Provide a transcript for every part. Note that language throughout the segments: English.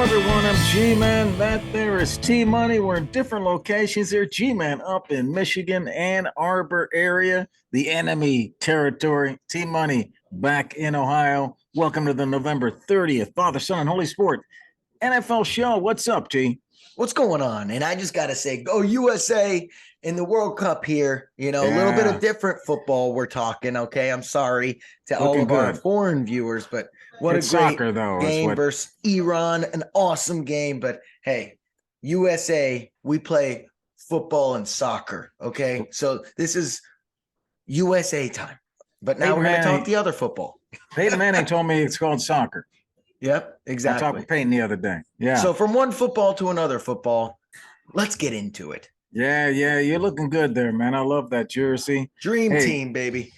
everyone. I'm G-Man. That there is T-Money. We're in different locations here. G-Man up in Michigan, Ann Arbor area, the enemy territory. T-Money back in Ohio. Welcome to the November 30th Father, Son, and Holy Sport NFL show. What's up, T? What's going on? And I just got to say, go USA in the World Cup here. A little bit of different football we're talking, okay? I'm sorry to all of our foreign viewers, but what It's a great soccer, though, game versus Iran, an awesome game. But hey, USA, we play football and soccer, okay? So this is USA time. But now we're going to talk the other football. Peyton Manning told me it's called soccer. Yep, exactly. I talked with Peyton the other day. Yeah. So from one football to another football, let's get into it. Yeah, you're looking good there, man. I love that jersey. Dream team, baby.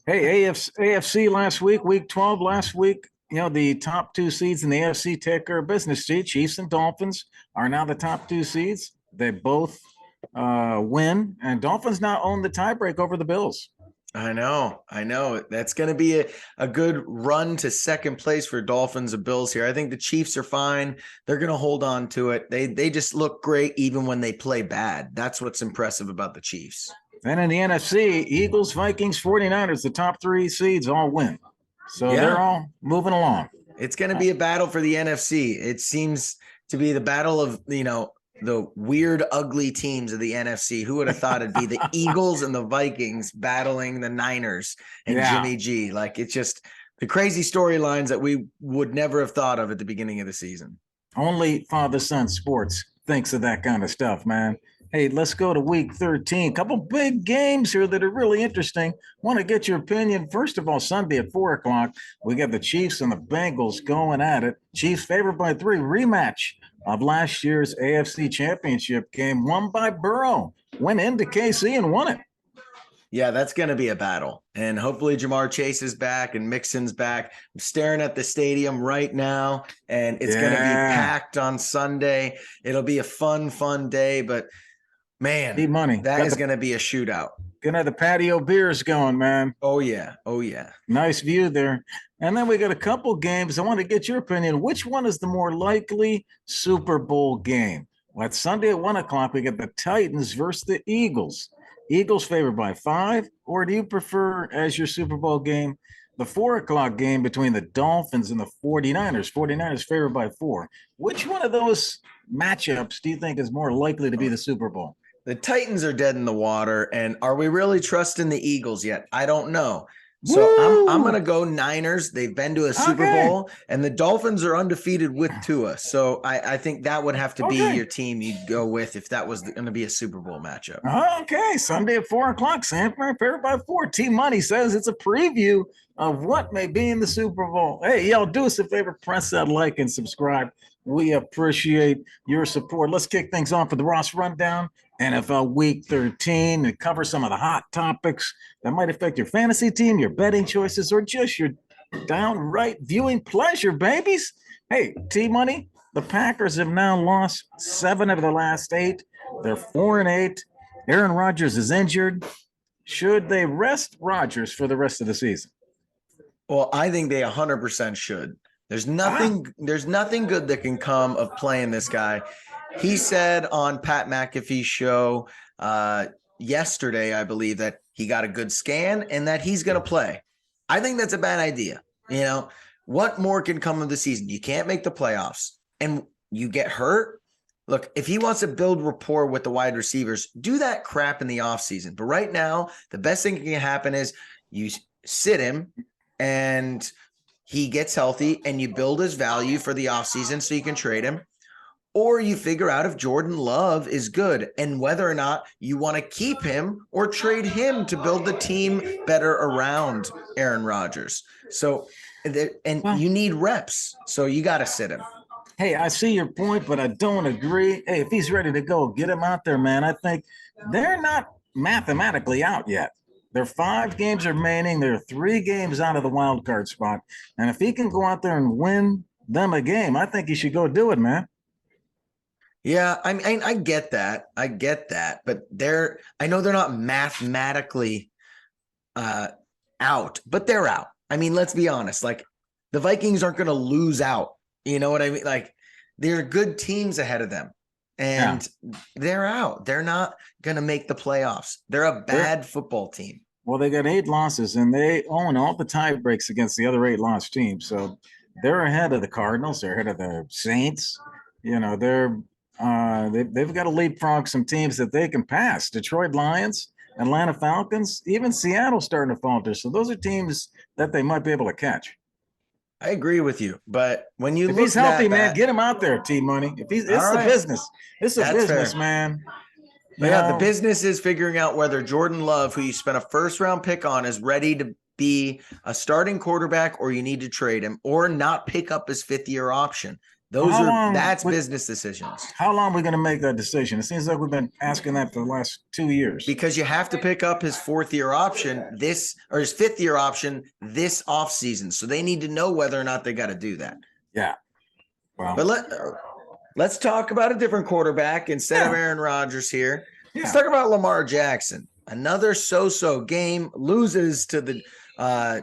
Hey, AFC last week, week 12 last week, the top two seeds in the AFC take care of business. Chiefs and Dolphins are now the top two seeds. They both win, and Dolphins now own the tiebreak over the Bills. I know. That's going to be a good run to second place for Dolphins and Bills here. I think the Chiefs are fine. They're going to hold on to it. They just look great even when they play bad. That's what's impressive about the Chiefs. And in the NFC, Eagles, Vikings, 49ers, the top three seeds all win. So they're all moving along. It's going to be a battle for the NFC. It seems to be the battle of, the weird, ugly teams of the NFC. Who would have thought it'd be the Eagles and the Vikings battling the Niners and Jimmy G? Like, it's just the crazy storylines that we would never have thought of at the beginning of the season. Only Father-Son Sports thinks of that kind of stuff, man. Hey, let's go to week 13. Couple big games here that are really interesting. Want to get your opinion. First of all, Sunday at 4 o'clock, we got the Chiefs and the Bengals going at it. Chiefs favored by 3, rematch of last year's AFC Championship game, won by Burrow. Went into KC and won it. Yeah, that's going to be a battle. And hopefully Jamar Chase is back and Mixon's back. I'm staring at the stadium right now, and it's going to be packed on Sunday. It'll be a fun day, but man, that is going to be a shootout. Gonna have the patio beers going, man. Oh, yeah. Nice view there. And then we got a couple games. I want to get your opinion. Which one is the more likely Super Bowl game? Well, it's Sunday at 1 o'clock. We got the Titans versus the Eagles. Eagles favored by 5, or do you prefer as your Super Bowl game the 4 o'clock game between the Dolphins and the 49ers? 49ers favored by 4. Which one of those matchups do you think is more likely to be the Super Bowl? The Titans are dead in the water, and are we really trusting the Eagles yet? I don't know. So I'm going to go Niners. They've been to a Super Bowl, and the Dolphins are undefeated with Tua. So I think that would have to be your team you'd go with if that was going to be a Super Bowl matchup. Okay, Sunday at 4 o'clock, San Fran favored by 4. T-Money says it's a preview of what may be in the Super Bowl. Hey, y'all, do us a favor, press that like and subscribe. We appreciate your support. Let's kick things off with the Ross Rundown. NFL Week 13 and cover some of the hot topics that might affect your fantasy team, your betting choices, or just your downright viewing pleasure, babies. Hey, T-Money, the Packers have now lost 7 of their last 8. They're 4-8. Aaron Rodgers is injured. Should they rest Rodgers for the rest of the season? Well, I think they 100% should. There's nothing good that can come of playing this guy. He said on Pat McAfee's show yesterday, I believe, that he got a good scan and that he's going to play. I think that's a bad idea. What more can come of the season? You can't make the playoffs and you get hurt. Look, if he wants to build rapport with the wide receivers, do that crap in the offseason. But right now, the best thing that can happen is you sit him and he gets healthy and you build his value for the offseason so you can trade him. Or you figure out if Jordan Love is good and whether or not you want to keep him or trade him to build the team better around Aaron Rodgers. So, you need reps. So you got to sit him. Hey, I see your point, but I don't agree. Hey, if he's ready to go, get him out there, man. I think they're not mathematically out yet. There are 5 games remaining. There are 3 games out of the wild card spot. And if he can go out there and win them a game, I think he should go do it, man. Yeah, I mean, I get that. But I know they're not mathematically out, but they're out. I mean, let's be honest. Like, the Vikings aren't going to lose out. You know what I mean? Like, There are good teams ahead of them, and they're out. They're not going to make the playoffs. They're a bad football team. Well, they got 8 losses, and they own all the tie breaks against the other 8 lost teams. So they're ahead of the Cardinals. They're ahead of the Saints. You know, they've got to leapfrog some teams that they can pass. Detroit Lions, Atlanta Falcons, even Seattle starting to falter. So those are teams that they might be able to catch. I agree with you, but when you if look he's healthy, at man, that, get him out there, T Money. If he's, it's all the right. business. It's a That's business, fair. man. But yeah, the business is figuring out whether Jordan Love, who you spent a first-round pick on, is ready to be a starting quarterback, or you need to trade him, or not pick up his 5th-year option. That's business decisions. How long are we going to make that decision? It seems like we've been asking that for the last 2 years. Because you have to pick up his 4th-year option his 5th-year option this offseason. So they need to know whether or not they got to do that. Yeah. Well, but let's talk about a different quarterback instead of Aaron Rodgers here. Yeah. Let's talk about Lamar Jackson. Another so-so game, loses to the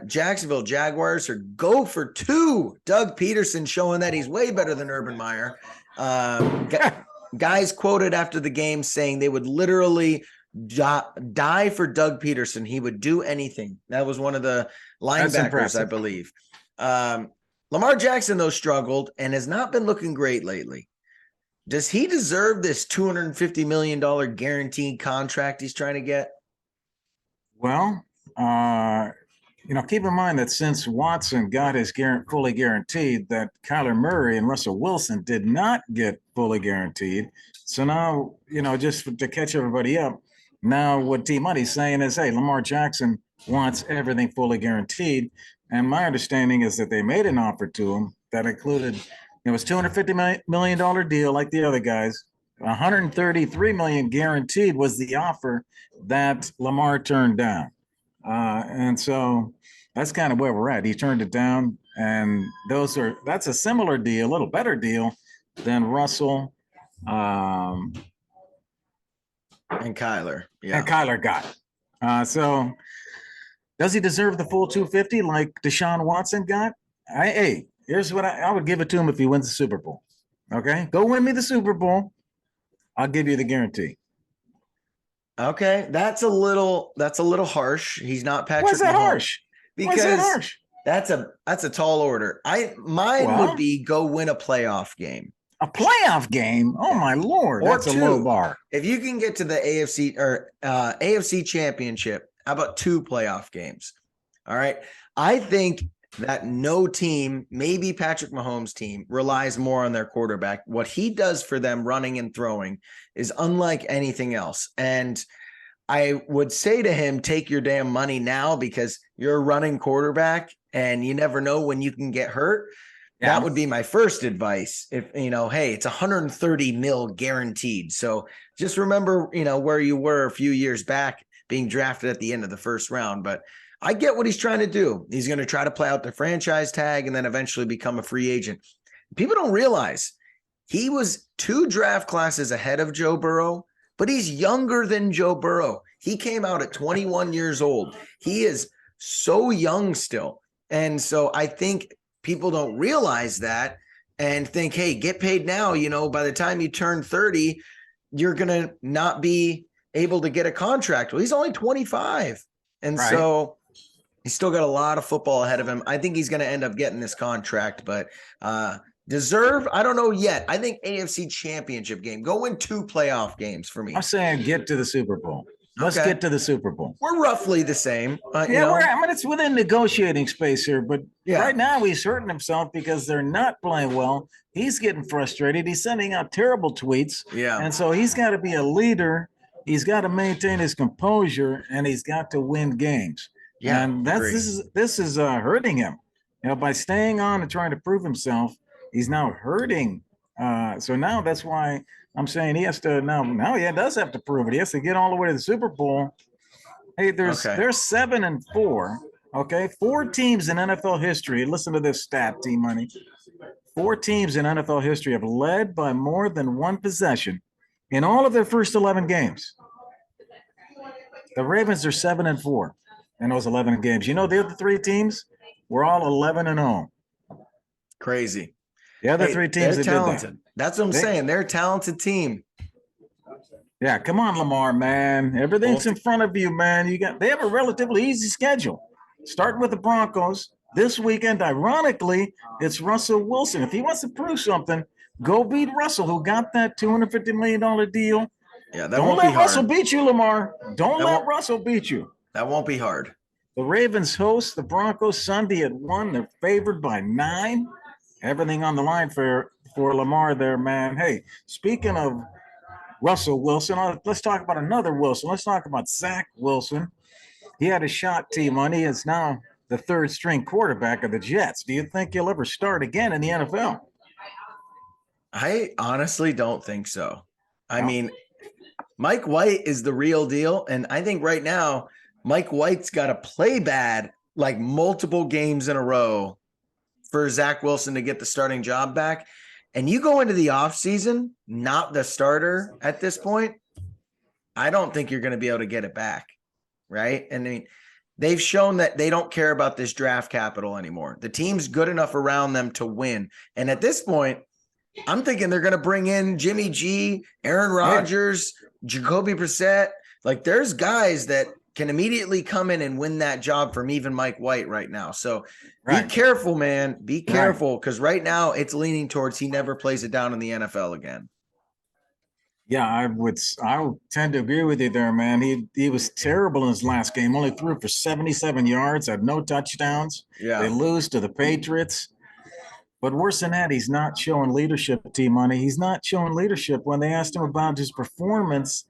Jacksonville Jaguars, or go for 2. Doug Peterson showing that he's way better than Urban Meyer. Guys quoted after the game saying they would literally die for Doug Peterson. He would do anything. That was one of the linebackers, I believe. Lamar Jackson, though, struggled and has not been looking great lately. Does he deserve this $250 million guaranteed contract he's trying to get? Well, keep in mind that since Watson got his fully guaranteed, that Kyler Murray and Russell Wilson did not get fully guaranteed. So now, just to catch everybody up, now what T Money's saying is, hey, Lamar Jackson wants everything fully guaranteed. And my understanding is that they made an offer to him that included, it was $250 million deal like the other guys. $133 million guaranteed was the offer that Lamar turned down. And so that's kind of where we're at. He turned it down, and that's a similar deal, a little better deal than Russell and Kyler. Yeah. And Kyler got. So does he deserve the full 250 like Deshaun Watson got? Here's what I would give it to him if he wins the Super Bowl. Okay, go win me the Super Bowl. I'll give you the guarantee. Okay, that's a little harsh. He's not Patrick. Why's that harsh? Because that's a tall order. Mine would be go win a playoff game. A playoff game? Oh my Lord, that's a low bar. If you can get to the AFC Championship, how about 2 playoff games? All right. I think that no team, maybe Patrick Mahomes' team, relies more on their quarterback. What he does for them running and throwing is unlike anything else. And I would say to him, take your damn money now, because you're a running quarterback and you never know when you can get hurt. Yeah. That would be my first advice. If, hey, it's 130 mil guaranteed. So just remember, where you were a few years back, being drafted at the end of the first round. But I get what he's trying to do. He's going to try to play out the franchise tag and then eventually become a free agent. People don't realize he was 2 draft classes ahead of Joe Burrow, but he's younger than Joe Burrow. He came out at 21 years old. He is so young still. And so I think people don't realize that and think, hey, get paid now. By the time you turn 30, you're going to not be able to get a contract. Well, he's only 25. And so he's still got a lot of football ahead of him. I think he's going to end up getting this contract, but deserve, I don't know yet. I think AFC Championship game. Go win 2 playoff games for me. I'm saying get to the Super Bowl. Let's get to the Super Bowl. We're roughly the same. It's within negotiating space here, but right now he's hurting himself because they're not playing well. He's getting frustrated. He's sending out terrible tweets. Yeah. And so he's got to be a leader. He's got to maintain his composure, and he's got to win games. Yeah. And this is hurting him. By staying on and trying to prove himself, he's now hurting. So now that's why I'm saying he has to now he does have to prove it. He has to get all the way to the Super Bowl. Hey, they're 7-4. Okay, 4 teams in NFL history. Listen to this stat, Team Money. 4 teams in NFL history have led by more than 1 possession in all of their first 11 games. The Ravens are 7-4 in those 11 games. The other 3 teams were all 11-0. Crazy. The other Hey, three teams they're that did that. talented. That's what I'm saying. They're a talented team. Yeah, come on, Lamar, man. Everything's in front of you, man. They have a relatively easy schedule. Starting with the Broncos this weekend. Ironically, it's Russell Wilson. If he wants to prove something, go beat Russell, who got that $250 million deal. Yeah, that Don't won't let be Russell hard. beat you, Lamar. Don't That let won't Russell beat you. that won't be hard. The Ravens host the Broncos Sunday at 1. They're favored by 9. Everything on the line for Lamar there, man. Hey, speaking of Russell Wilson, let's talk about another Wilson. Let's talk about Zach Wilson. He had a shot, T-Money. Is now the third string quarterback of the Jets. Do you think he'll ever start again in the NFL? I honestly don't think so. I No. mean, Mike White is the real deal. And I think right now, Mike White's got to play bad like multiple games in a row for Zach Wilson to get the starting job back. And you go into the offseason, not the starter at this point, I don't think you're going to be able to get it back. Right. And I mean, they've shown that they don't care about this draft capital anymore. The team's good enough around them to win. And at this point, I'm thinking they're going to bring in Jimmy G, Aaron Rodgers, Jacoby Brissett. Like there's guys that can immediately come in and win that job from even Mike White right now. So be careful, man. Be careful because right now it's leaning towards he never plays it down in the NFL again. Yeah, I would tend to agree with you there, man. He was terrible in his last game. Only threw for 77 yards, had no touchdowns. Yeah. They lose to the Patriots. But worse than that, he's not showing leadership, T-Money. He's not showing leadership. When they asked him about his performance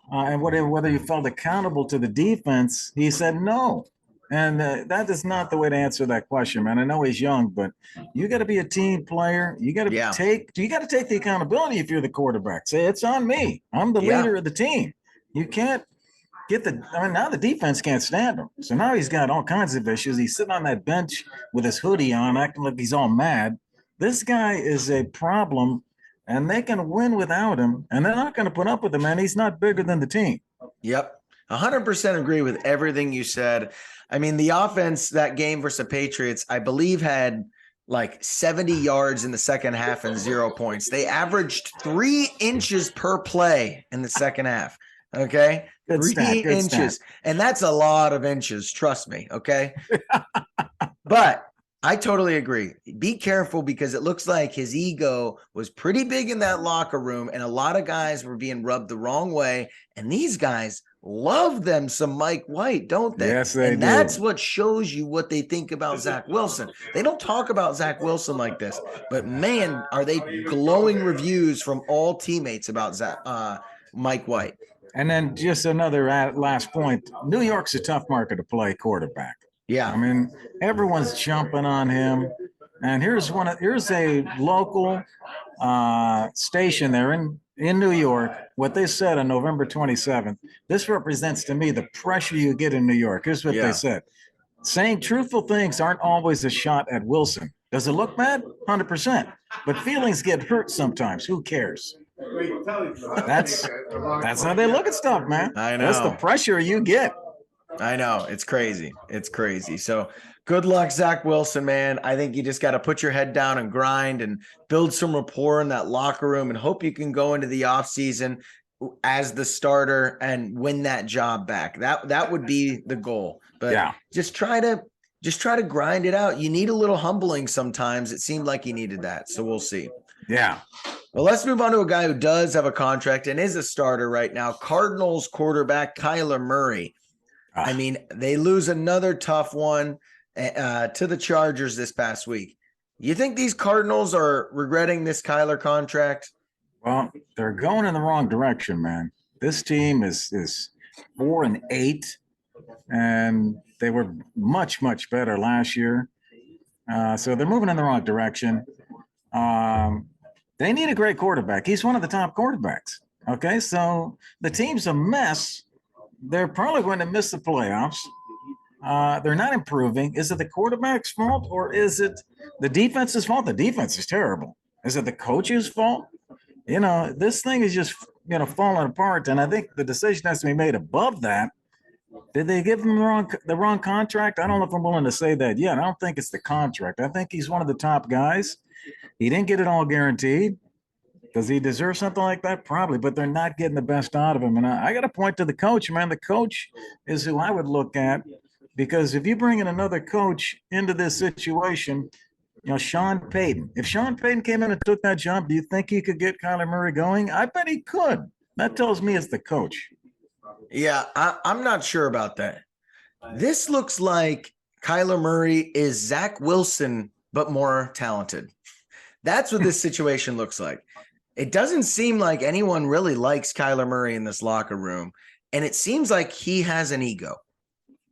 and whether he felt accountable to the defense, he said no. And that is not the way to answer that question, man. I know he's young, but you got to be a team player. You got to take the accountability if you're the quarterback. Say, it's on me. I'm the leader of the team. You can't now the defense can't stand him. So now he's got all kinds of issues. He's sitting on that bench with his hoodie on, acting like he's all mad. This guy is a problem, and they can win without him, and they're not going to put up with him, man. He's not bigger than the team. Yep. 100% agree with everything you said. I mean, the offense, that game versus the Patriots, I believe had like 70 yards in the second half and 0 points. They averaged 3 inches per play in the second half. Okay. Good 3 inches. And that's a lot of inches. Trust me. Okay. But I totally agree. Be careful because it looks like his ego was pretty big in that locker room and a lot of guys were being rubbed the wrong way. And these guys love them some Mike White, don't they? Yes, they do. And that's what shows you what they think about Zach Wilson. They don't talk about Zach Wilson like this, but man, are they glowing reviews from all teammates about Mike White. And then just another last point. New York's a tough market to play quarterback. Yeah. I mean, everyone's jumping on him. And here's a local station there in New York, what they said on November 27th. This represents to me the pressure you get in New York. Here's what they said. Saying truthful things aren't always a shot at Wilson. Does it look bad? 100%. But feelings get hurt sometimes. Who cares? That's how they look at stuff, man. I know. That's the pressure you get. I know. It's crazy. It's crazy. So good luck, Zach Wilson, man. I think you just got to put your head down and grind and build some rapport in that locker room and hope you can go into the offseason as the starter and win that job back. That would be the goal. But just try to grind it out. You need a little humbling sometimes. It seemed like he needed that. So we'll see. Yeah. Well, let's move on to a guy who does have a contract and is a starter right now. Cardinals quarterback Kyler Murray. I mean, they lose another tough one to the Chargers this past week. You think these Cardinals are regretting this Kyler contract? Well, they're going in the wrong direction, man. This team is 4-8, and they were much, much better last year. So they're moving in the wrong direction. They need a great quarterback. He's one of the top quarterbacks. Okay, so the team's a mess. They're probably going to miss the playoffs. They're not improving. Is it the quarterback's fault or is it the defense's fault? The defense is terrible. Is it the coach's fault? You know, this thing is just, falling apart. And I think the decision has to be made above that. Did they give him the wrong contract? I don't know if I'm willing to say that yet. I don't think it's the contract. I think he's one of the top guys. He didn't get it all guaranteed. Does he deserve something like that? Probably, but they're not getting the best out of him. And I got to point to the coach, man. The coach is who I would look at, because if you bring in another coach into this situation, Sean Payton. If Sean Payton came in and took that job, do you think he could get Kyler Murray going? I bet he could. That tells me it's the coach. Yeah, I'm not sure about that. This looks like Kyler Murray is Zach Wilson, but more talented. That's what this situation looks like. It doesn't seem like anyone really likes Kyler Murray in this locker room. And it seems like he has an ego.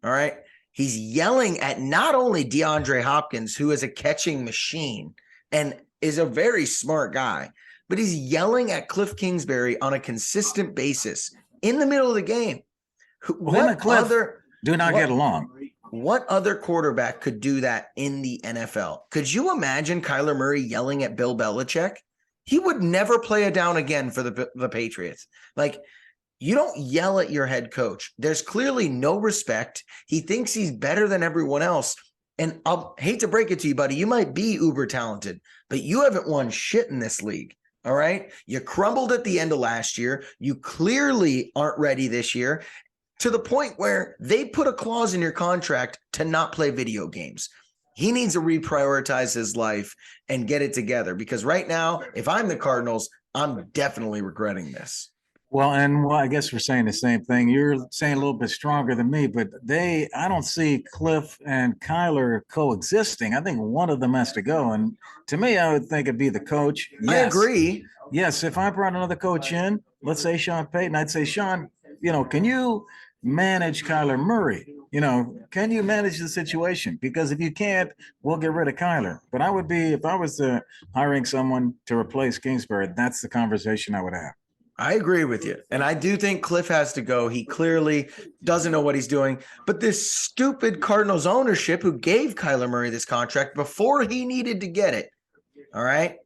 All right. He's yelling at not only DeAndre Hopkins, who is a catching machine and is a very smart guy, but he's yelling at Cliff Kingsbury on a consistent basis in the middle of the game. Do not get along. What other quarterback could do that in the NFL? Could you imagine Kyler Murray yelling at Bill Belichick? He would never play a down again for the Patriots. Like, you don't yell at your head coach. There's clearly no respect. He thinks he's better than everyone else. And I'll hate to break it to you, buddy. You might be uber talented, but you haven't won shit in this league. All right. You crumbled at the end of last year. You clearly aren't ready this year, to the point where they put a clause in your contract to not play video games. He needs to reprioritize his life and get it together, because right now, if I'm the Cardinals, I'm definitely regretting this. Well, I guess we're saying the same thing. You're saying a little bit stronger than me, but I don't see Cliff and Kyler coexisting. I think one of them has to go. And to me, I would think it'd be the coach. Yes. I agree. Yes. If I brought another coach in, let's say Sean Payton, I'd say, Sean, can you manage Kyler Murray? Can you manage the situation? Because if you can't, we'll get rid of Kyler. But if I was hiring someone to replace Kingsbury, that's the conversation I would have. I agree with you. And I do think Cliff has to go. He clearly doesn't know what he's doing. But this stupid Cardinals ownership, who gave Kyler Murray this contract before he needed to get it, all right,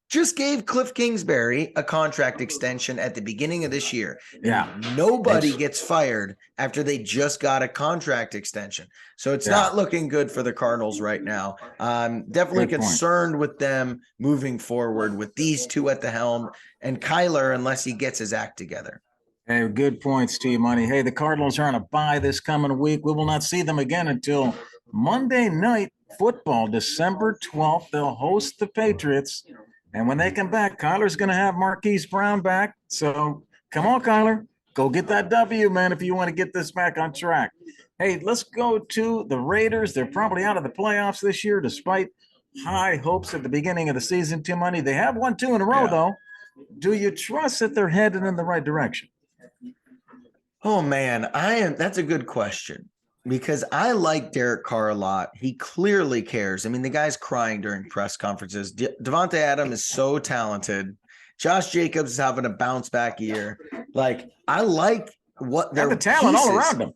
just gave Cliff Kingsbury a contract extension at the beginning of this year. Yeah. Nobody gets fired after they just got a contract extension. So it's not looking good for the Cardinals right now. I'm definitely concerned with them moving forward with these two at the helm, and Kyler, unless he gets his act together. Hey, good points, T-Money. Hey, the Cardinals are on a bye this coming week. We will not see them again until Monday Night Football, December 12th. They'll host the Patriots. And when they come back, Kyler's going to have Marquise Brown back. So come on, Kyler. Go get that W, man, if you want to get this back on track. Hey, let's go to the Raiders. They're probably out of the playoffs this year, despite high hopes at the beginning of the season, T-Money. They have won 2 in a row, though. Do you trust that they're headed in the right direction? Oh, man, that's a good question, because I like Derek Carr a lot. He clearly cares. I mean, the guy's crying during press conferences. Devontae Adams is so talented. Josh Jacobs is having a bounce back year. Like, I like what they're the talent all around them.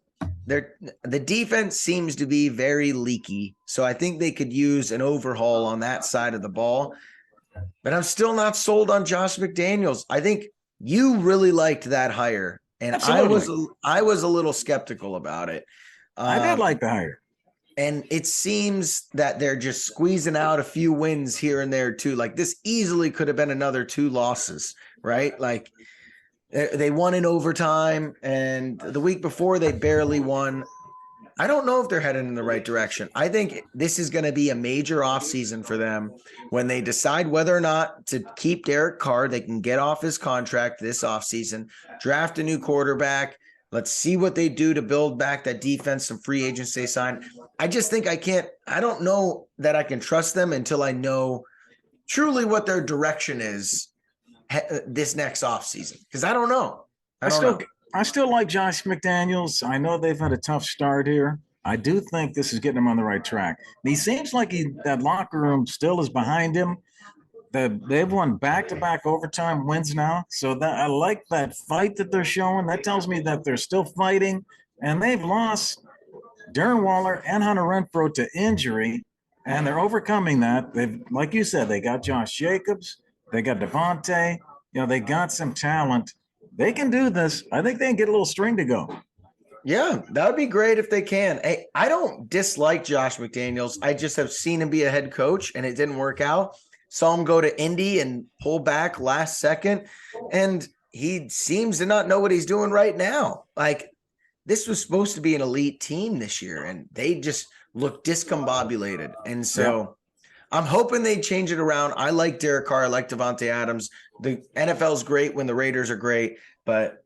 The defense seems to be very leaky. So I think they could use an overhaul on that side of the ball. But I'm still not sold on Josh McDaniels. I think you really liked that hire. And I was a little skeptical about it. I did like the hire. And it seems that they're just squeezing out a few wins here and there too. Like, this easily could have been another 2 losses, right? Like, they won in overtime, and the week before they barely won. I don't know if they're headed in the right direction. I think this is going to be a major offseason for them when they decide whether or not to keep Derek Carr. They can get off his contract this offseason, draft a new quarterback. Let's see what they do to build back that defense, some free agents they signed. I just think I don't know that I can trust them until I know truly what their direction is this next offseason, because I don't know. I still like Josh McDaniels. I know they've had a tough start here. I do think this is getting him on the right track. And he seems like that locker room still is behind him. They've won back-to-back overtime wins now. So I like that fight that they're showing. That tells me that they're still fighting. And they've lost Darren Waller and Hunter Renfrow to injury, and they're overcoming that. Like you said, they got Josh Jacobs. They got Devontae. They got some talent. They can do this. I think they can get a little string to go. Yeah, that would be great if they can. Hey, I don't dislike Josh McDaniels. I just have seen him be a head coach and it didn't work out. Saw him go to Indy and pull back last second. And he seems to not know what he's doing right now. Like, this was supposed to be an elite team this year, and they just look discombobulated. And so I'm hoping they change it around. I like Derek Carr. I like Devontae Adams. The NFL is great when the Raiders are great, but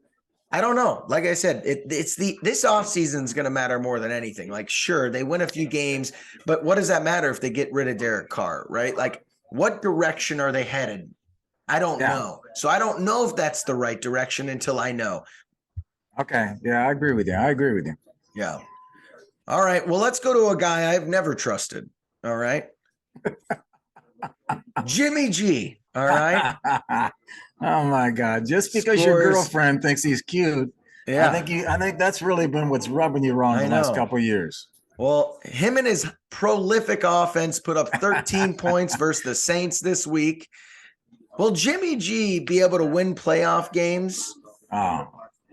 I don't know. Like I said, this offseason is going to matter more than anything. Like, sure, they win a few games, but what does that matter if they get rid of Derek Carr, right? Like, what direction are they headed? I don't know. So I don't know if that's the right direction until I know. Okay. Yeah, I agree with you. Yeah. All right. Well, let's go to a guy I've never trusted. All right. Jimmy G. All right. Oh my God. Just because your girlfriend thinks he's cute. Yeah. I think that's really been what's rubbing you wrong the last couple of years. Well, him and his prolific offense put up 13 points versus the Saints this week. Will Jimmy G be able to win playoff games?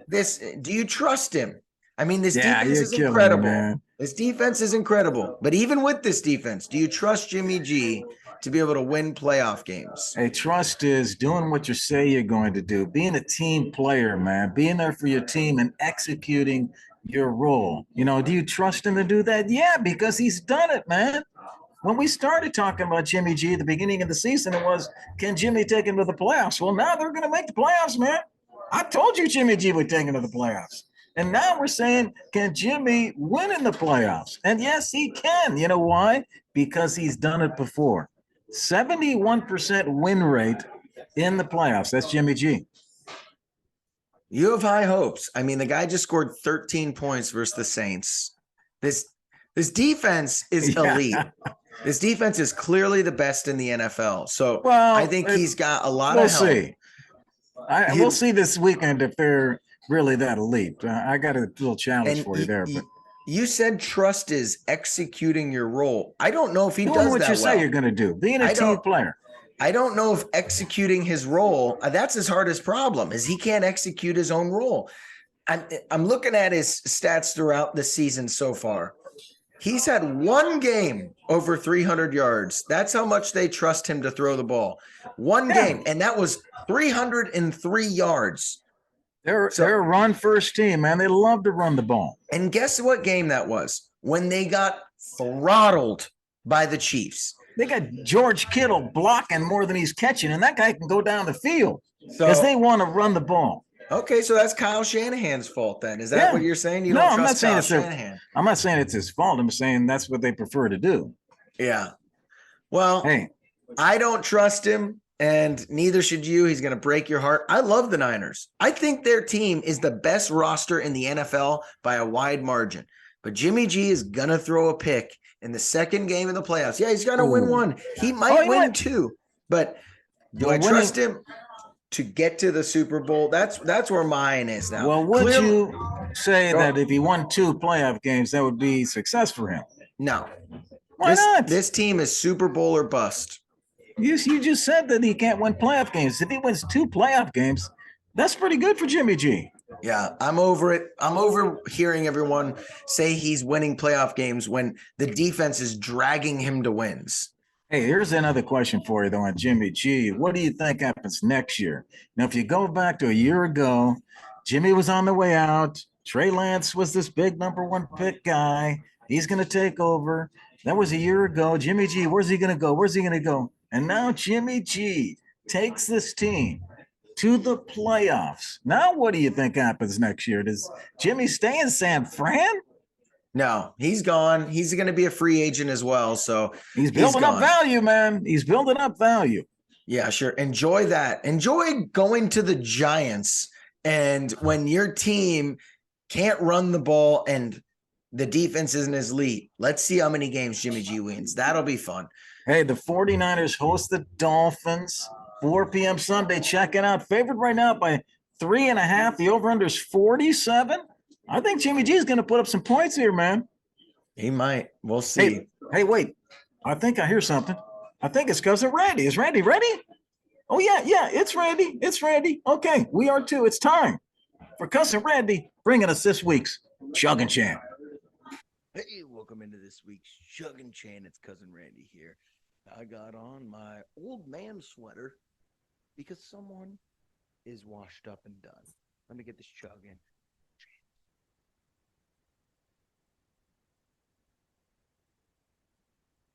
Do you trust him? I mean, this defense is incredible. This defense is incredible. But even with this defense, do you trust Jimmy G to be able to win playoff games? Hey, trust is doing what you say you're going to do, being a team player, man, being there for your team and executing your role. You know, do you trust him to do that? Yeah, because he's done it, man. When we started talking about Jimmy G at the beginning of the season, it was, can Jimmy take him to the playoffs? Well, now they're going to make the playoffs, man. I told you Jimmy G would take him to the playoffs. And now we're saying, can Jimmy win in the playoffs? And yes, he can. You know why? Because he's done it before. 71% win rate in the playoffs. That's Jimmy G. You have high hopes. I mean, the guy just scored 13 points versus the Saints. This defense is elite. This defense is clearly the best in the NFL. So I think he's got a lot of help. We'll see this weekend if they're really that elite. I got a little challenge for you there. But you said trust is executing your role. I don't know if he does that well. Doing what you say you're going to do. Being a team player. I don't know if executing his role, that's his hardest problem, is he can't execute his own role. I'm looking at his stats throughout the season so far. He's had one game over 300 yards. That's how much they trust him to throw the ball. One game, and that was 303 yards. They're a run-first team, man. They love to run the ball. And guess what game that was? When they got throttled by the Chiefs. They got George Kittle blocking more than he's catching, and that guy can go down the field because they want to run the ball. Okay, so that's Kyle Shanahan's fault then. Is that what you're saying? You don't trust Kyle Shanahan? I'm not saying it's his fault. I'm saying that's what they prefer to do. Yeah. Well, I don't trust him, and neither should you. He's going to break your heart. I love the Niners. I think their team is the best roster in the NFL by a wide margin. But Jimmy G is going to throw a pick in the second game of the playoffs. Yeah, he's going to win one. He might win two. But do I trust him to get to the Super Bowl? That's where mine is now. Well, would you say that if he won 2 playoff games, that would be success for him? No. Why not? This team is Super Bowl or bust. You just said that he can't win playoff games. If he wins 2 playoff games, that's pretty good for Jimmy G. Yeah, I'm over it. I'm over hearing everyone say he's winning playoff games when the defense is dragging him to wins. Hey, here's another question for you, though, on Jimmy G. What do you think happens next year? Now, if you go back to a year ago, Jimmy was on the way out. Trey Lance was this big number 1 pick guy. He's going to take over. That was a year ago. Jimmy G, where's he going to go? Where's he going to go? And now Jimmy G takes this team to the playoffs. Now, what do you think happens next year? Does Jimmy stay in San Fran? No, he's gone. He's going to be a free agent as well. So he's building up value, man. He's building up value. Yeah, sure. Enjoy that. Enjoy going to the Giants. And when your team can't run the ball and the defense isn't as elite, let's see how many games Jimmy G wins. That'll be fun. Hey, the 49ers host the Dolphins. 4 p.m. Sunday. Check it out. Favored right now by 3.5. The over-under is 47. I think Jimmy G is going to put up some points here, man. He might. We'll see. Hey, wait. I think I hear something. I think it's cousin Randy. Is Randy ready? Oh, yeah. It's Randy. Okay, we are too. It's time for cousin Randy bringing us this week's Chug and Chant. Hey, welcome into this week's Chug and Chan. It's Cousin Randy here. I got on my old man sweater because someone is washed up and done. Let me get this chug in.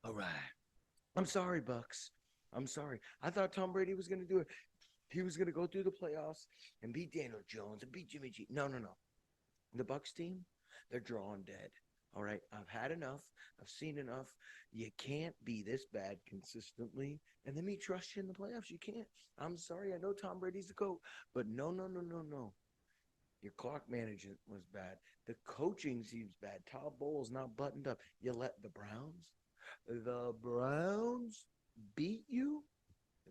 All right. I'm sorry, Bucs. I'm sorry. I thought Tom Brady was going to do it. He was going to go through the playoffs and beat Daniel Jones and beat Jimmy G. No. The Bucs team, they're drawing dead. All right, I've had enough. I've seen enough. You can't be this bad consistently and then me trust you in the playoffs. You can't. I'm sorry. I know Tom Brady's the GOAT, but no. Your clock management was bad. The coaching seems bad. Todd Bowles not buttoned up. You let the Browns beat you?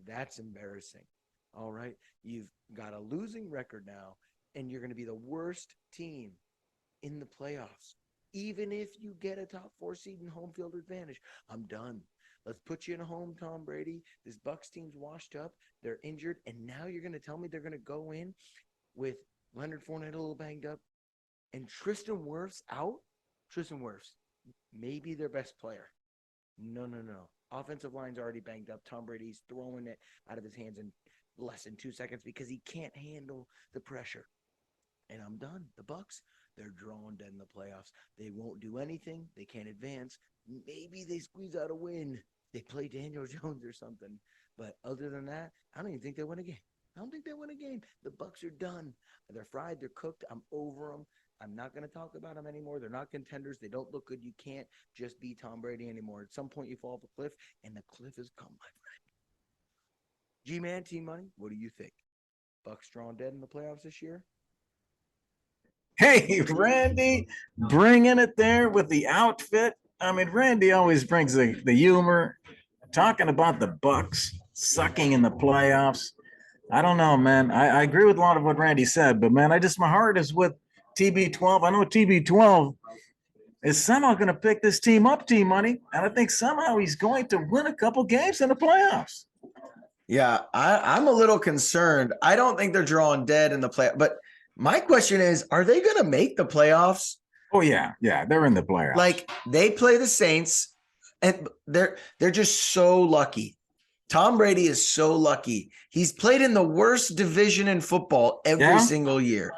That's embarrassing. All right, you've got a losing record now, and you're going to be the worst team in the playoffs. Even if you get a top 4 seed and home field advantage, I'm done. Let's put you in a home, Tom Brady. This Bucs team's washed up. They're injured. And now you're going to tell me they're going to go in with Leonard Fournette a little banged up and Tristan Wirfs out? Tristan Wirfs, maybe their best player. No. Offensive line's already banged up. Tom Brady's throwing it out of his hands in less than 2 seconds because he can't handle the pressure. And I'm done. The Bucs, they're drawing dead in the playoffs. They won't do anything. They can't advance. Maybe they squeeze out a win. They play Daniel Jones or something. But other than that, I don't even think they win a game. The Bucs are done. They're fried. They're cooked. I'm over them. I'm not going to talk about them anymore. They're not contenders. They don't look good. You can't just be Tom Brady anymore. At some point, you fall off a cliff, and the cliff has come, my friend. G-Man, Team Money, what do you think? Bucs drawing dead in the playoffs this year? Hey, Randy, bringing it there with the outfit. I mean, Randy always brings the humor, talking about the Bucs sucking in the playoffs. I don't know, man. I agree with a lot of what Randy said, but man, my heart is with TB12. I know TB12 is somehow going to pick this team up, Team Money, and I think somehow he's going to win a couple games in the playoffs. Yeah, I'm a little concerned. I don't think they're drawing dead in the play, but my question is, are they going to make the playoffs? Oh yeah, they're in the playoffs. Like they play the Saints, and they're just so lucky. Tom Brady is so lucky. He's played in the worst division in football every single year.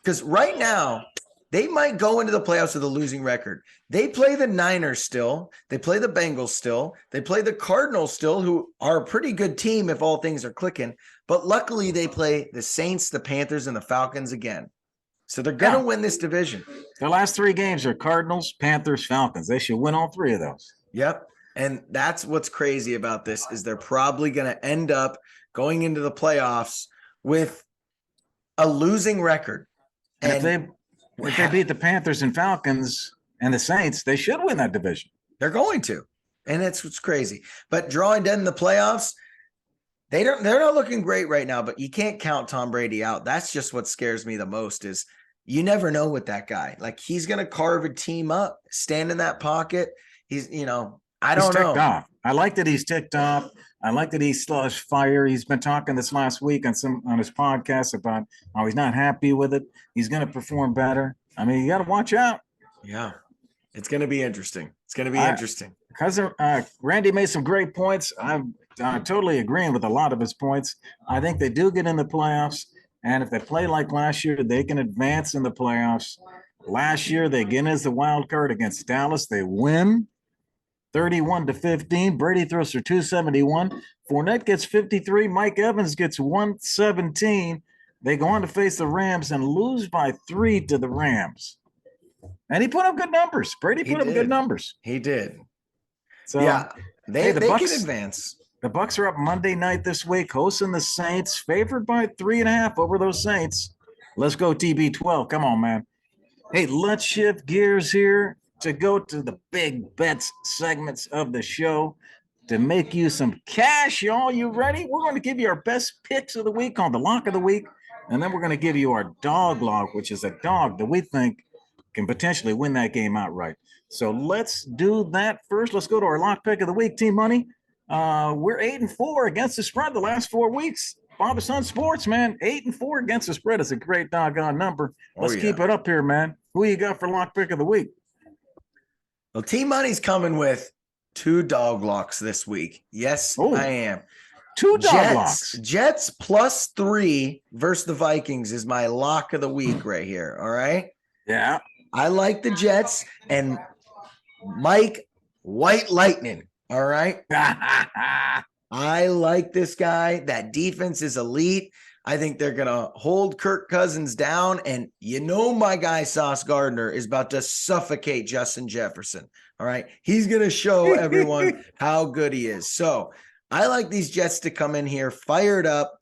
Because right now, they might go into the playoffs with a losing record. They play the Niners still. They play the Bengals still. They play the Cardinals still, who are a pretty good team if all things are clicking. But luckily, they play the Saints, the Panthers, and the Falcons again. So they're going to win this division. Their last 3 games are Cardinals, Panthers, Falcons. They should win all 3 of those. Yep. And that's what's crazy about this is they're probably going to end up going into the playoffs with a losing record. And if they beat the Panthers and Falcons and the Saints, they should win that division. They're going to. And that's what's crazy. But drawing dead in the playoffs, they're not looking great right now, but you can't count Tom Brady out. That's just what scares me the most is you never know with that guy. Like he's going to carve a team up, stand in that pocket. He's, I don't know. Off. I like that he's ticked off. I like that he's still has fire. He's been talking this last week on his podcast about how he's not happy with it. He's going to perform better. I mean, you got to watch out. Yeah, it's going to be interesting. Interesting. Because Randy made some great points. I'm totally agreeing with a lot of his points. I think they do get in the playoffs, and if they play like last year, they can advance in the playoffs. Last year, they get in as the wild card against Dallas. They win 31-15. Brady throws for 271. Fournette gets 53. Mike Evans gets 117. They go on to face the Rams and lose by 3 to the Rams. And he put up good numbers. Brady put up good numbers. He did. So yeah, they Bucs, can advance. The Bucs are up Monday night this week, hosting the Saints, favored by 3.5 over those Saints. Let's go TB12. Come on, man. Hey, let's shift gears here to go to the big bets segments of the show to make you some cash. Y'all, you ready? We're going to give you our best picks of the week called the Lock of the Week. And then we're going to give you our dog lock, which is a dog that we think can potentially win that game outright. So let's do that first. Let's go to our lock pick of the week, Team Money. We're 8-4 against the spread the last 4 weeks. Father Son Sports, man, 8-4 against the spread is a great doggone number. Let's keep it up here, man. Who you got for lock pick of the week? Well, Team Money's coming with 2 dog locks this week. Yes, Oh, I am. 2 dog locks. Jets +3 versus the Vikings is my lock of the week right here. All right. Yeah. I like the Jets and Mike White Lightning. All right. I like this guy. That defense is elite. I think they're going to hold Kirk Cousins down. And my guy Sauce Gardner is about to suffocate Justin Jefferson. All right. He's going to show everyone how good he is. So I like these Jets to come in here fired up,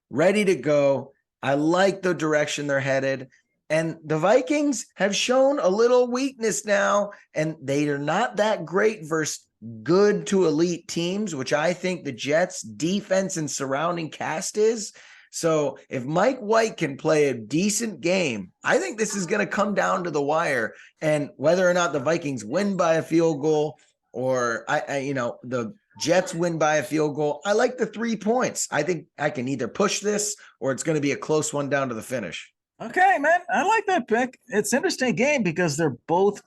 ready to go. I like the direction they're headed. And the Vikings have shown a little weakness now, and they are not that great versus good to elite teams, which I think the Jets defense and surrounding cast is. So if Mike White can play a decent game, I think this is going to come down to the wire, and whether or not the Vikings win by a field goal or the Jets win by a field goal, I like the 3 points. I think I can either push this or it's going to be a close one down to the finish. Okay, man. I like that pick. It's an interesting game because they're both,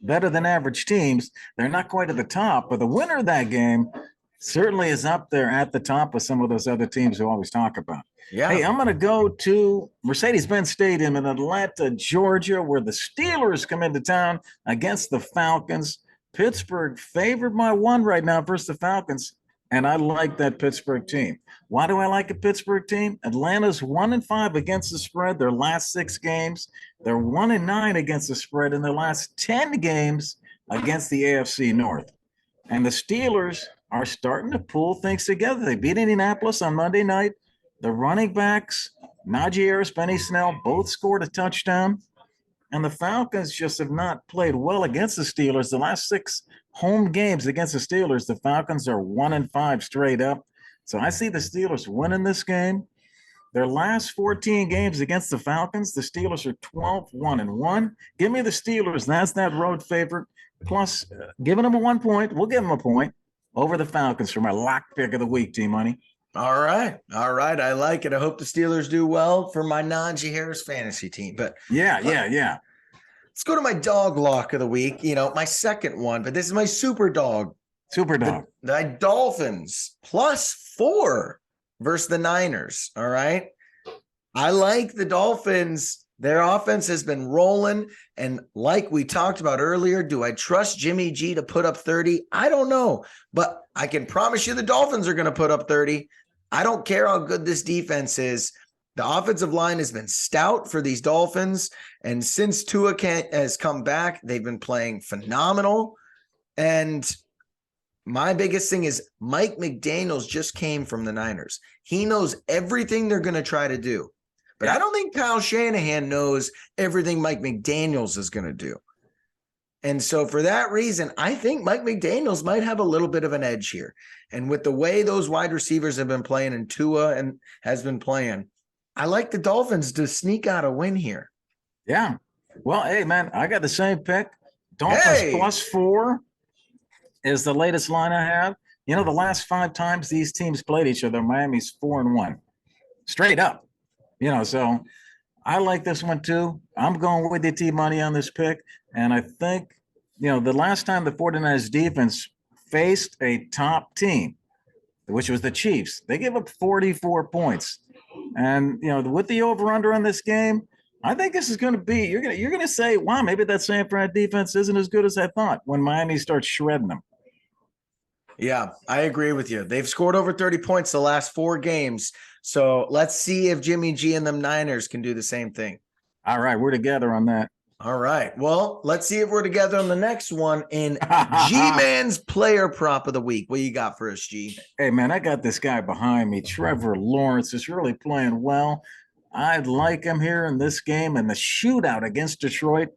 better than average teams. They're not quite at the top, but the winner of that game certainly is up there at the top of some of those other teams who always talk about. Yeah. Hey, I'm going to go to Mercedes-Benz Stadium in Atlanta, Georgia, where the Steelers come into town against the Falcons. Pittsburgh favored by 1 right now versus the Falcons, and I like that Pittsburgh team. Why do I like a Pittsburgh team? Atlanta's 1-5 against the spread their last 6 games. They're 1-9 against the spread in their last 10 games against the AFC North. And the Steelers are starting to pull things together. They beat Indianapolis on Monday night. The running backs, Najee Harris, Benny Snell, both scored a touchdown. And the Falcons just have not played well against the Steelers. The last 6 home games against the Steelers, the Falcons are 1-5 straight up. So I see the Steelers winning this game. Their last 14 games against the Falcons, the Steelers are 12-1-1. Give me the Steelers. That's that road favorite. Plus, giving them a 1 point. We'll give them a point over the Falcons for my lock pick of the week, Team Money. All right. I like it. I hope the Steelers do well for my Najee Harris fantasy team. But yeah. Let's go to my dog lock of the week. My second one, but this is my super dog. Super dog. The Dolphins +4 versus the Niners. All right. I like the Dolphins. Their offense has been rolling. And like we talked about earlier, do I trust Jimmy G to put up 30? I don't know. But I can promise you the Dolphins are going to put up 30. I don't care how good this defense is. The offensive line has been stout for these Dolphins. And since Tua has come back, they've been playing phenomenal. And my biggest thing is Mike McDaniels just came from the Niners. He knows everything they're going to try to do. But I don't think Kyle Shanahan knows everything Mike McDaniels is going to do. And so for that reason, I think Mike McDaniels might have a little bit of an edge here. And with the way those wide receivers have been playing and Tua and has been playing, I like the Dolphins to sneak out a win here. Yeah. Well, hey, man, I got the same pick. Dolphins +4 is the latest line I have. The last 5 times these teams played each other, Miami's 4-1. Straight up. So I like this one too. I'm going with the Team Money on this pick. And I think, the last time the 49ers defense faced a top team, which was the Chiefs, they gave up 44 points. And, with the over-under on this game, I think this is going to be, you're going to say, wow, maybe that San Fran defense isn't as good as I thought when Miami starts shredding them. Yeah, I agree with you. They've scored over 30 points the last 4 games. So let's see if Jimmy G and them Niners can do the same thing. All right, we're together on that. All right. Well, let's see if we're together on the next one in G-Man's player prop of the week. What you got for us, G? Hey, man, I got this guy behind me. Trevor Lawrence is really playing well. I like him here in this game and the shootout against Detroit.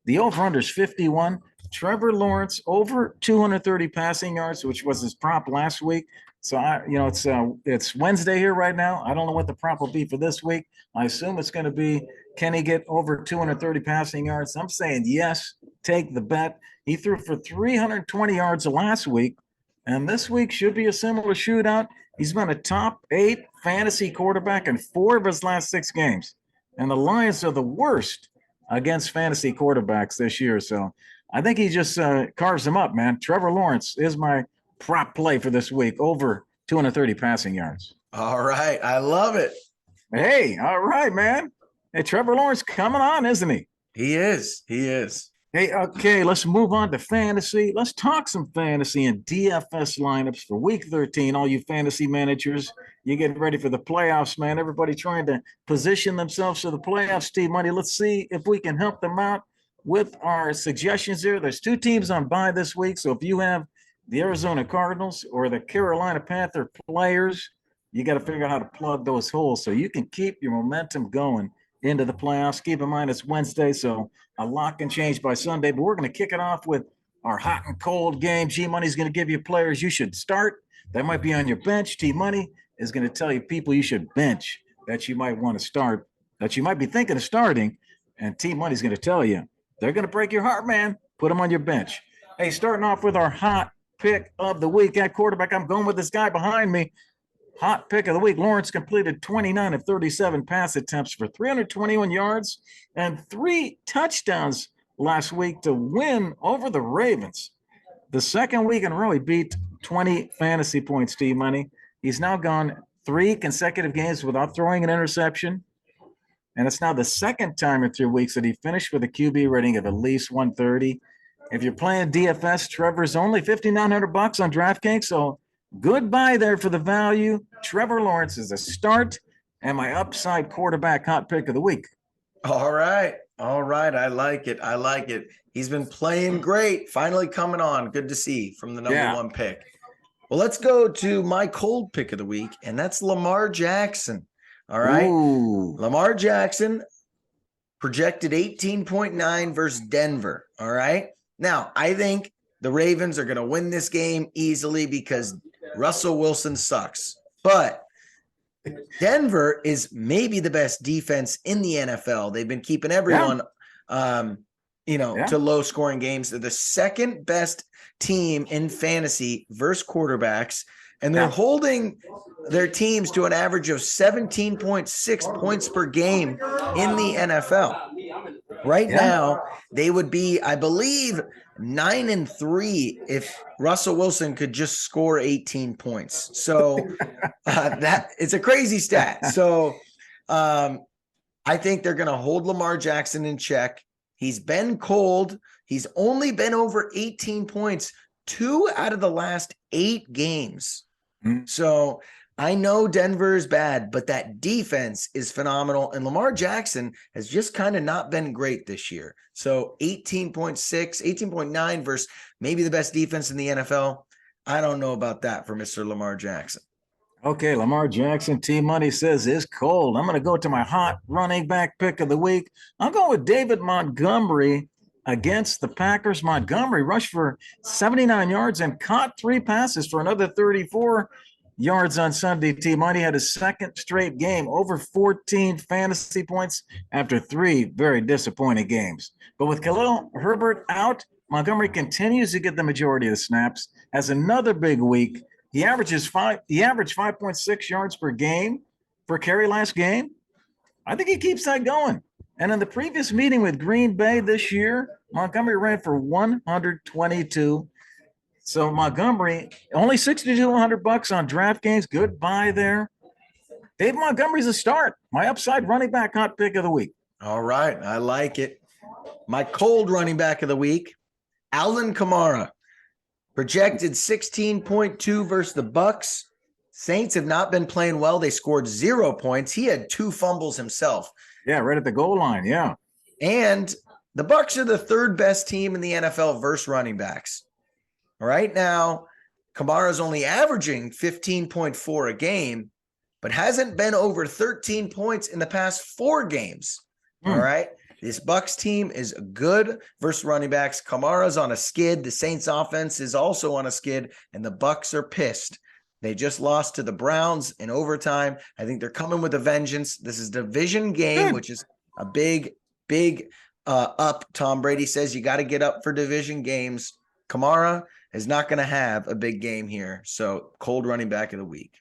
The over-under is 51. Trevor Lawrence over 230 passing yards, which was his prop last week. So it's Wednesday here right now. I don't know what the prop will be for this week. I assume it's going to be, can he get over 230 passing yards? I'm saying yes, take the bet. He threw for 320 yards last week, and this week should be a similar shootout. He's been a top 8 fantasy quarterback in 4 of his last 6 games. And the Lions are the worst against fantasy quarterbacks this year. So I think he just carves them up, man. Trevor Lawrence is my prop play for this week, over 230 passing yards. All right. I love it. Hey, all right, man. Hey, Trevor Lawrence coming on, isn't he? He is. He is. Hey, okay, let's move on to fantasy. Let's talk some fantasy and DFS lineups for week 13. All you fantasy managers, you getting ready for the playoffs, man. Everybody trying to position themselves for the playoffs, Team Money. Let's see if we can help them out with our suggestions here. There's two teams on bye this week. So if you have the Arizona Cardinals or the Carolina Panther players, you got to figure out how to plug those holes so you can keep your momentum going into the playoffs. Keep in mind it's Wednesday, so a lot can change by Sunday, but we're going to kick it off with our hot and cold game. G Money's going to give you players you should start that might be on your bench. T Money is going to tell you people you should bench that you might want to start, that you might be thinking of starting. And T Money's going to tell you they're going to break your heart, man. Put them on your bench. Hey, starting off with our hot pick of the week at quarterback, I'm going with this guy behind me. Hot pick of the week. Lawrence completed 29 of 37 pass attempts for 321 yards and 3 touchdowns last week to win over the Ravens. The second week in a row, he beat 20 fantasy points, Steve Money. He's now gone 3 consecutive games without throwing an interception. And it's now the second time in 3 weeks that he finished with a QB rating of at least 130. If you're playing DFS, Trevor's only $5,900 on DraftKings, so goodbye there for the value. Trevor Lawrence is a start and my upside quarterback hot pick of the week. All right. All right. I like it. I like it. He's been playing great. Finally coming on. Good to see from the number 1 pick. Well, let's go to my cold pick of the week, and that's Lamar Jackson. All right. Ooh. Lamar Jackson projected 18.9 versus Denver. All right. Now, I think the Ravens are going to win this game easily because Russell Wilson sucks. But Denver is maybe the best defense in the NFL. They've been keeping everyone, to low scoring games. They're the second best team in fantasy versus quarterbacks, and they're holding their teams to an average of 17.6 points per game in the NFL. Right now, they would be, I believe, 9-3 if Russell Wilson could just score 18 points. So that it's a crazy stat. So I think they're going to hold Lamar Jackson in check. He's been cold. He's only been over 18 points 2 out of the last 8 games. So I know Denver is bad, but that defense is phenomenal. And Lamar Jackson has just kind of not been great this year. So 18.6, 18.9 versus maybe the best defense in the NFL. I don't know about that for Mr. Lamar Jackson. Okay, Lamar Jackson, Team Money says is cold. I'm going to go to my hot running back pick of the week. I'm going with David Montgomery against the Packers. Montgomery rushed for 79 yards and caught 3 passes for another 34 yards on Sunday. Team Money had his second straight game over 14 fantasy points after 3 very disappointing games. But with Khalil Herbert out, Montgomery continues to get the majority of the snaps, has another big week. He averaged 5.6 yards per game per carry last game. I think he keeps that going. And in the previous meeting with Green Bay this year, Montgomery ran for 122. So Montgomery, only $6,200 on DraftKings. Goodbye there. Dave Montgomery's a start. My upside running back hot pick of the week. All right. I like it. My cold running back of the week, Alvin Kamara. Projected 16.2 versus the Bucs. Saints have not been playing well. They scored 0 points. He had 2 fumbles himself. Yeah, right at the goal line. Yeah. And the Bucs are the 3rd best team in the NFL versus running backs. Right now, Kamara's only averaging 15.4 a game, but hasn't been over 13 points in the past 4 games. All right. This Bucs team is good versus running backs. Kamara's on a skid. The Saints offense is also on a skid, and the Bucs are pissed. They just lost to the Browns in overtime. I think they're coming with a vengeance. This is a division game, which is a big up. Tom Brady says you got to get up for division games. Kamara is not going to have a big game here. So cold running back of the week.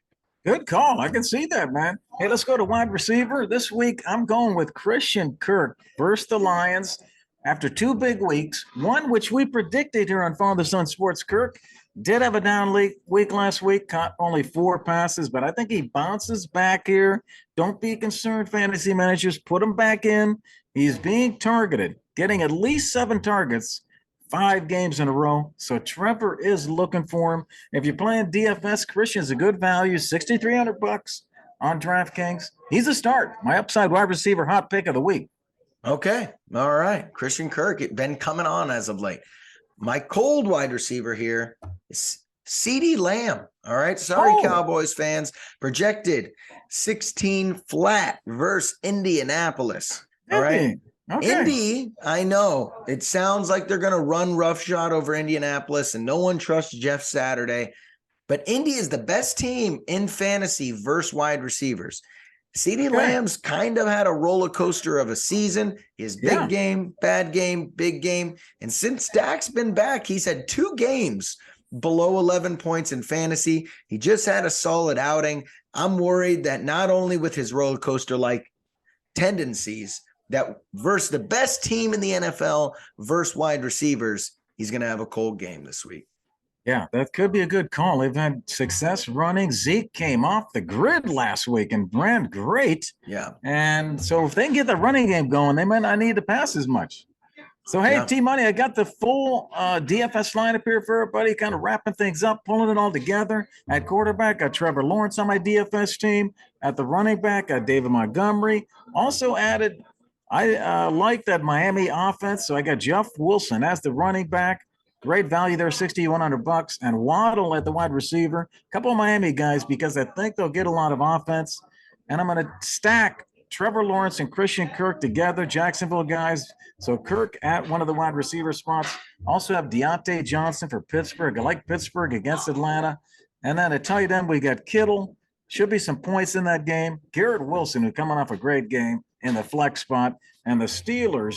Good call. I can see that, man. Hey, let's go to wide receiver. This week, I'm going with Christian Kirk versus the Lions after 2 big weeks. One which we predicted here on Father Son Sports. Kirk did have a down week last week, caught only 4 passes, but I think he bounces back here. Don't be concerned, fantasy managers. Put him back in. He's being targeted, getting at least 7 targets 5 games in a row. So Trevor is looking for him. If you're playing DFS, Christian's a good value, $6,300 on DraftKings. He's a start. My upside wide receiver hot pick of the week. Okay. All right. Christian Kirk, been coming on as of late. My cold wide receiver here is CeeDee Lamb. All right. Sorry, Cowboys fans. Projected 16 flat versus Indianapolis. All right. Okay. Indy, I know it sounds like they're going to run roughshod over Indianapolis and no one trusts Jeff Saturday, but Indy is the best team in fantasy versus wide receivers. CeeDee Lamb's kind of had a roller coaster of a season. His big game, bad game, big game. And since Dak's been back, he's had 2 games below 11 points in fantasy. He just had a solid outing. I'm worried that not only with his roller coaster-like tendencies, that versus the best team in the NFL versus wide receivers, he's going to have a cold game this week. Yeah, that could be a good call. They've had success running. Zeke came off the grid last week and ran great. Yeah. And so if they can get the running game going, they might not need to pass as much. So, hey, T-Money, I got the full DFS lineup here for everybody, kind of wrapping things up, pulling it all together. At quarterback, got Trevor Lawrence on my DFS team. At the running back, got David Montgomery. Also added, I like that Miami offense, so I got Jeff Wilson as the running back. Great value there, $6,100. And Waddle at the wide receiver. A couple of Miami guys because I think they'll get a lot of offense. And I'm going to stack Trevor Lawrence and Christian Kirk together, Jacksonville guys. So Kirk at one of the wide receiver spots. Also have Deontay Johnson for Pittsburgh. I like Pittsburgh against Atlanta. And then at tight end, we got Kittle. Should be some points in that game. Garrett Wilson, who's coming off a great game in the flex spot. And the Steelers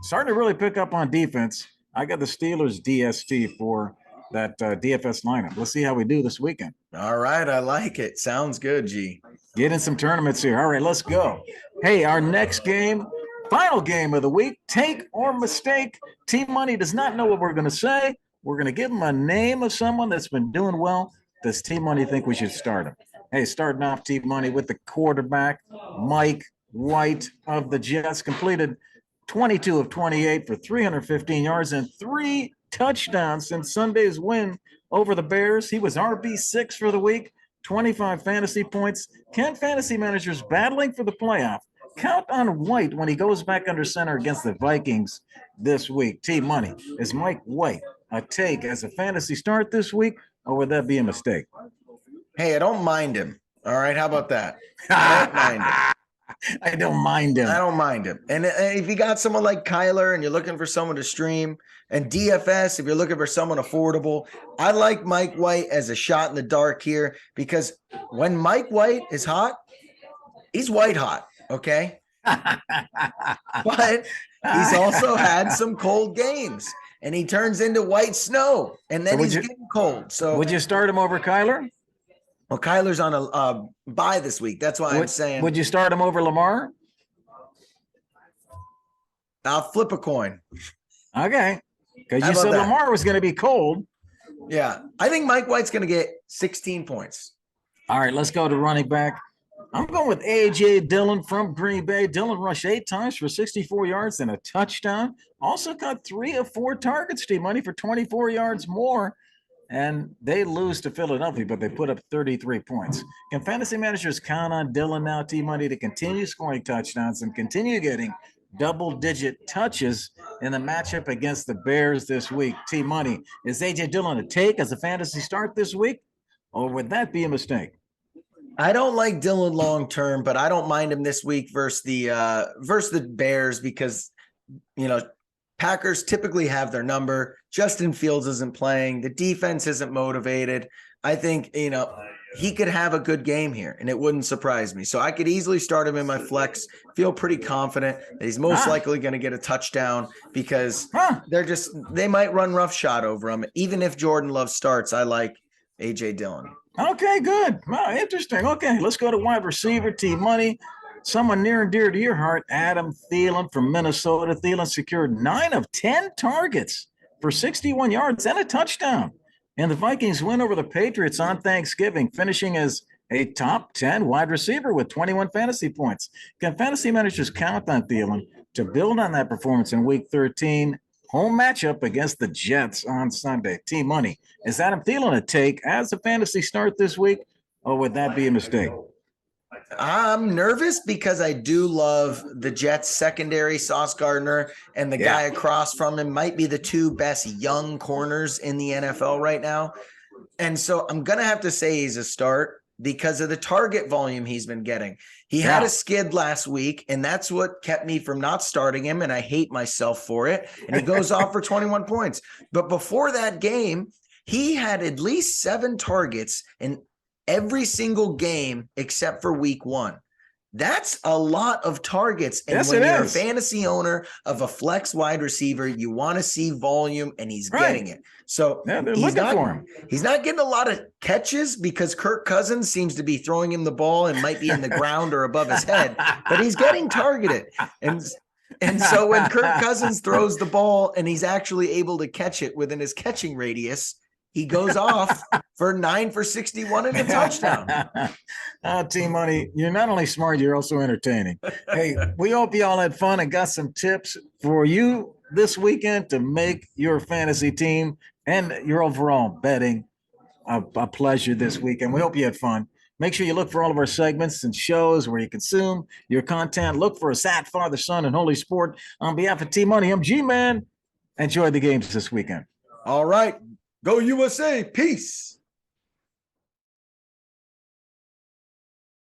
starting to really pick up on defense. I got the Steelers DST for that DFS lineup. Let's see how we do this weekend. All right. I like it. Sounds good, G. Get in some tournaments here. All right, let's go. Hey, our next game, final game of the week, take or mistake. Team Money does not know what we're going to say. We're going to give them a name of someone that's been doing well. Does Team Money think we should start him? Hey, starting off Team Money with the quarterback, Mike White of the Jets, completed 22 of 28 for 315 yards and 3 touchdowns since Sunday's win over the Bears. He was RB6 for the week, 25 fantasy points. Can fantasy managers battling for the playoff count on White when he goes back under center against the Vikings this week? T-Money, is Mike White a take as a fantasy start this week, or would that be a mistake? Hey, I don't mind him. All right, how about that? I don't mind him. I don't mind him. I don't mind him. And if you got someone like Kyler and you're looking for someone to stream, and DFS, if you're looking for someone affordable, I like Mike White as a shot in the dark here because when Mike White is hot, he's white hot, okay? But he's also had some cold games, and he turns into white snow, and then he's getting cold. So would you start him over Kyler? Well, Kyler's on a bye this week. That's why I'm saying. Would you start him over Lamar? I'll flip a coin. Okay. Because you said Lamar was going to be cold. Yeah. I think Mike White's going to get 16 points. All right, let's go to running back. I'm going with A.J. Dillon from Green Bay. Dillon rushed 8 times for 64 yards and a touchdown. Also got 3 of 4 targets, T-Money, for 24 yards more. And they lose to Philadelphia, but they put up 33 points. Can fantasy managers count on Dillon now, T-Money, to continue scoring touchdowns and continue getting double-digit touches in the matchup against the Bears this week? T-Money, is A.J. Dillon a take as a fantasy start this week, or would that be a mistake? I don't like Dillon long-term, but I don't mind him this week versus the Bears because, you know, Packers typically have their number. Justin Fields isn't playing. The defense isn't motivated. I think, you know, he could have a good game here, and it wouldn't surprise me. So I could easily start him in my flex, feel pretty confident that he's most likely going to get a touchdown because they might run roughshod over him. Even if Jordan Love starts, I like A.J. Dillon. Okay, good. Wow, interesting. Okay, let's go to wide receiver, Team Money. Someone near and dear to your heart, Adam Thielen from Minnesota. Thielen secured 9 of 10 targets for 61 yards and a touchdown. And the Vikings win over the Patriots on Thanksgiving, finishing as a top 10 wide receiver with 21 fantasy points. Can fantasy managers count on Thielen to build on that performance in week 13? Home matchup against the Jets on Sunday. Team Money. Is Adam Thielen a take as a fantasy start this week, or would that be a mistake? I'm nervous because I do love the Jets secondary. Sauce Gardner and the guy across from him might be the two best young corners in the NFL right now. And so I'm going to have to say he's a start because of the target volume he's been getting. He had a skid last week, and that's what kept me from not starting him, and I hate myself for it. And he goes off for 21 points. But before that game, he had at least 7 targets in every single game except for week 1. That's a lot of targets. And when you're a fantasy owner of a flex wide receiver, you want to see volume, and he's getting it. So he's not getting a lot of catches because Kirk Cousins seems to be throwing him the ball and might be in the ground or above his head, but he's getting targeted. And so when Kirk Cousins throws the ball and he's actually able to catch it within his catching radius, he goes off for 9 for 61 and a touchdown. Team Money, you're not only smart, you're also entertaining. Hey, we hope you all had fun and got some tips for you this weekend to make your fantasy team and your overall betting a pleasure this weekend. We hope you had fun. Make sure you look for all of our segments and shows where you consume your content. Look for us at Father, Son, and Holy Sport. On behalf of Team Money, I'm G-Man. Enjoy the games this weekend. All right. Go USA. Peace.